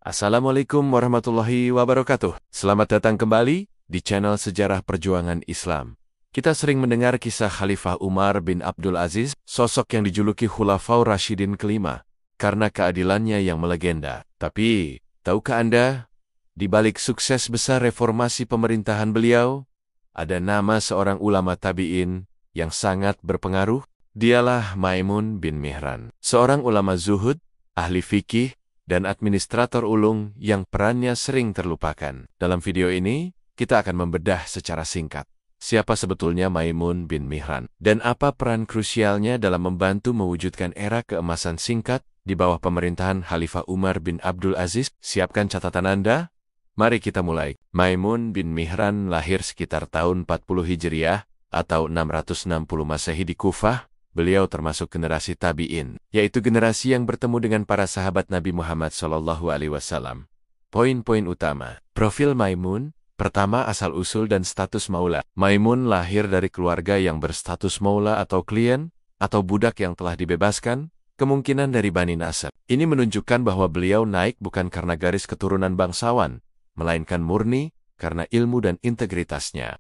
Assalamualaikum warahmatullahi wabarakatuh. Selamat datang kembali di channel Sejarah Perjuangan Islam. Kita sering mendengar kisah Khalifah Umar bin Abdul Aziz, sosok yang dijuluki Khulafaur Rasyidin kelima, karena keadilannya yang melegenda. Tapi, tahukah Anda, di balik sukses besar reformasi pemerintahan beliau, ada nama seorang ulama tabi'in yang sangat berpengaruh? Dialah Maimun bin Mihran, seorang ulama zuhud, ahli fikih, dan administrator ulung yang perannya sering terlupakan. Dalam video ini, kita akan membedah secara singkat siapa sebetulnya Maimun bin Mihran dan apa peran krusialnya dalam membantu mewujudkan era keemasan singkat di bawah pemerintahan Khalifah Umar bin Abdul Aziz. Siapkan catatan Anda. Mari kita mulai. Maimun bin Mihran lahir sekitar tahun 40 Hijriah atau 660 Masehi di Kufah. Beliau termasuk generasi tabi'in, yaitu generasi yang bertemu dengan para sahabat Nabi Muhammad SAW. Poin-poin utama. Profil Maimun. Pertama, asal-usul dan status maula. Maimun lahir dari keluarga yang berstatus maula atau klien, atau budak yang telah dibebaskan, kemungkinan dari Bani Nasr. Ini menunjukkan bahwa beliau naik bukan karena garis keturunan bangsawan, melainkan murni karena ilmu dan integritasnya.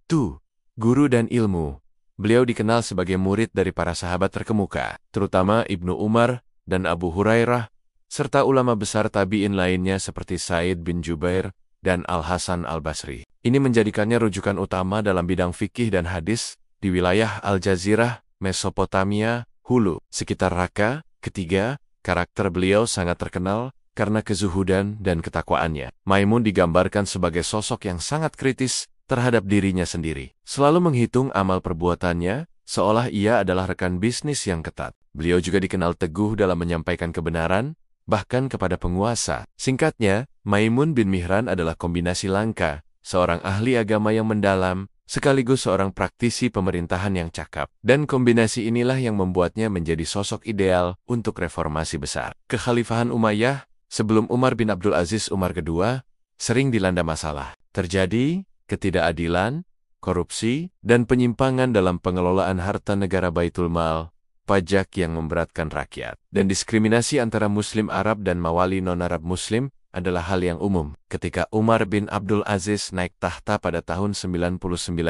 Guru dan ilmu. Beliau dikenal sebagai murid dari para sahabat terkemuka, terutama Ibnu Umar dan Abu Hurairah, serta ulama besar tabi'in lainnya seperti Said bin Jubair dan Al-Hasan Al-Basri. Ini menjadikannya rujukan utama dalam bidang fikih dan hadis di wilayah Al-Jazirah, Mesopotamia, Hulu, sekitar Raqqa. Ketiga, karakter beliau sangat terkenal karena kezuhudan dan ketakwaannya. Maimun digambarkan sebagai sosok yang sangat kritis terhadap dirinya sendiri. Selalu menghitung amal perbuatannya, seolah ia adalah rekan bisnis yang ketat. Beliau juga dikenal teguh dalam menyampaikan kebenaran, bahkan kepada penguasa. Singkatnya, Maimun bin Mihran adalah kombinasi langka, seorang ahli agama yang mendalam, sekaligus seorang praktisi pemerintahan yang cakap. Dan kombinasi inilah yang membuatnya menjadi sosok ideal untuk reformasi besar. Kekhalifahan Umayyah, sebelum Umar bin Abdul Aziz Umar kedua, sering dilanda masalah. Terjadi ketidakadilan, korupsi, dan penyimpangan dalam pengelolaan harta negara Baitul Mal, pajak yang memberatkan rakyat, dan diskriminasi antara Muslim Arab dan mawali non-Arab Muslim adalah hal yang umum. Ketika Umar bin Abdul Aziz naik tahta pada tahun 99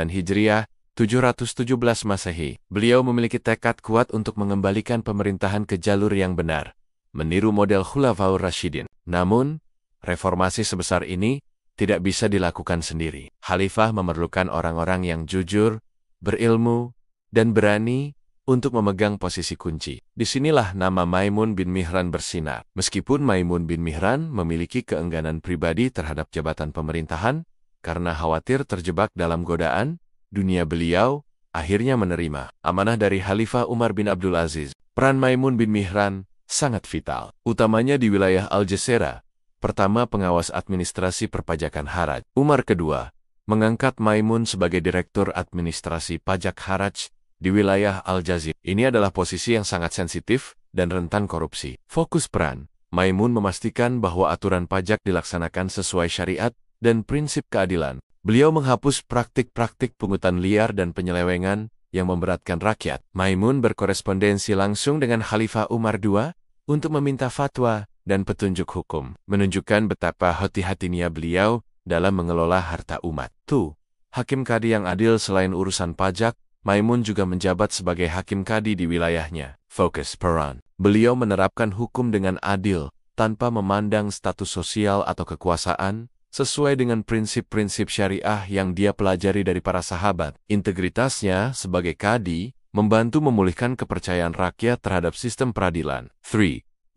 Hijriah, 717 Masehi, beliau memiliki tekad kuat untuk mengembalikan pemerintahan ke jalur yang benar, meniru model Khulafaur Rasyidin. Namun, reformasi sebesar ini tidak bisa dilakukan sendiri. Khalifah memerlukan orang-orang yang jujur, berilmu, dan berani untuk memegang posisi kunci. Disinilah nama Maimun bin Mihran bersinar. Meskipun Maimun bin Mihran memiliki keengganan pribadi terhadap jabatan pemerintahan, karena khawatir terjebak dalam godaan, dunia beliau akhirnya menerima amanah dari Khalifah Umar bin Abdul Aziz. Peran Maimun bin Mihran sangat vital, utamanya di wilayah Al-Jazirah. Pertama, pengawas administrasi perpajakan haraj. Umar kedua mengangkat Maimun sebagai direktur administrasi pajak haraj di wilayah Al-Jazirah. Ini adalah posisi yang sangat sensitif dan rentan korupsi. Fokus peran. Maimun memastikan bahwa aturan pajak dilaksanakan sesuai syariat dan prinsip keadilan. Beliau menghapus praktik-praktik pungutan liar dan penyelewengan yang memberatkan rakyat. Maimun berkorespondensi langsung dengan Khalifah Umar II untuk meminta fatwa dan petunjuk hukum, menunjukkan betapa hati-hatinya beliau dalam mengelola harta umat. Hakim Kadi yang adil. Selain urusan pajak, Maimun juga menjabat sebagai hakim Kadi di wilayahnya. Fokus peran. Beliau menerapkan hukum dengan adil, tanpa memandang status sosial atau kekuasaan, sesuai dengan prinsip-prinsip syariah yang dia pelajari dari para sahabat. Integritasnya sebagai Kadi membantu memulihkan kepercayaan rakyat terhadap sistem peradilan.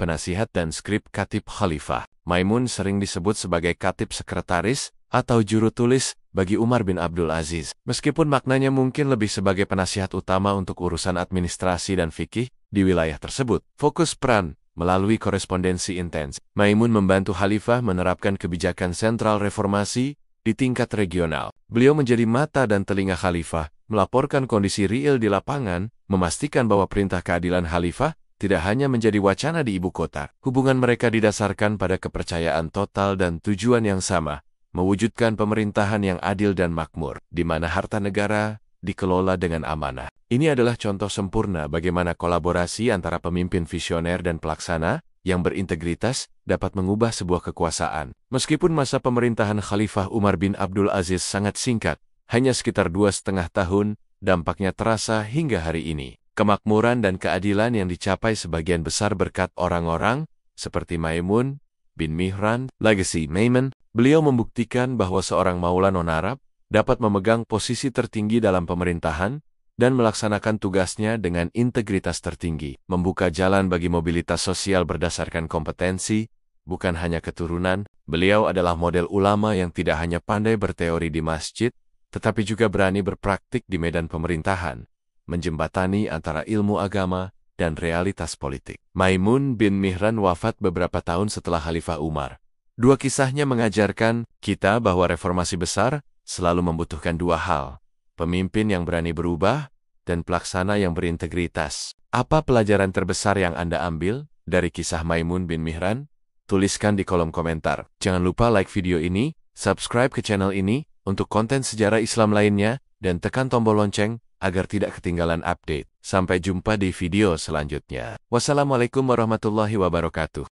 Penasihat dan skrip Katib Khalifah. Maimun sering disebut sebagai Katib Sekretaris atau juru tulis bagi Umar bin Abdul Aziz. Meskipun maknanya mungkin lebih sebagai penasihat utama untuk urusan administrasi dan fikih di wilayah tersebut. Fokus peran. Melalui korespondensi intens, Maimun membantu Khalifah menerapkan kebijakan sentral reformasi di tingkat regional. Beliau menjadi mata dan telinga Khalifah, melaporkan kondisi real di lapangan, memastikan bahwa perintah keadilan Khalifah tidak hanya menjadi wacana di ibu kota. Hubungan mereka didasarkan pada kepercayaan total dan tujuan yang sama, mewujudkan pemerintahan yang adil dan makmur, di mana harta negara dikelola dengan amanah. Ini adalah contoh sempurna bagaimana kolaborasi antara pemimpin visioner dan pelaksana yang berintegritas dapat mengubah sebuah kekuasaan. Meskipun masa pemerintahan Khalifah Umar bin Abdul Aziz sangat singkat, hanya sekitar 2,5 tahun, dampaknya terasa hingga hari ini. Kemakmuran dan keadilan yang dicapai sebagian besar berkat orang-orang seperti Maimun bin Mihran, Legacy Maimun. Beliau membuktikan bahwa seorang maula non-Arab dapat memegang posisi tertinggi dalam pemerintahan dan melaksanakan tugasnya dengan integritas tertinggi, membuka jalan bagi mobilitas sosial berdasarkan kompetensi, bukan hanya keturunan. Beliau adalah model ulama yang tidak hanya pandai berteori di masjid, tetapi juga berani berpraktik di medan pemerintahan, menjembatani antara ilmu agama dan realitas politik. Maimun bin Mihran wafat beberapa tahun setelah Khalifah Umar. Dua kisahnya mengajarkan kita bahwa reformasi besar selalu membutuhkan dua hal: pemimpin yang berani berubah, dan pelaksana yang berintegritas. Apa pelajaran terbesar yang Anda ambil dari kisah Maimun bin Mihran? Tuliskan di kolom komentar. Jangan lupa like video ini, subscribe ke channel ini untuk konten sejarah Islam lainnya, dan tekan tombol lonceng agar tidak ketinggalan update. Sampai jumpa di video selanjutnya. Wassalamualaikum warahmatullahi wabarakatuh.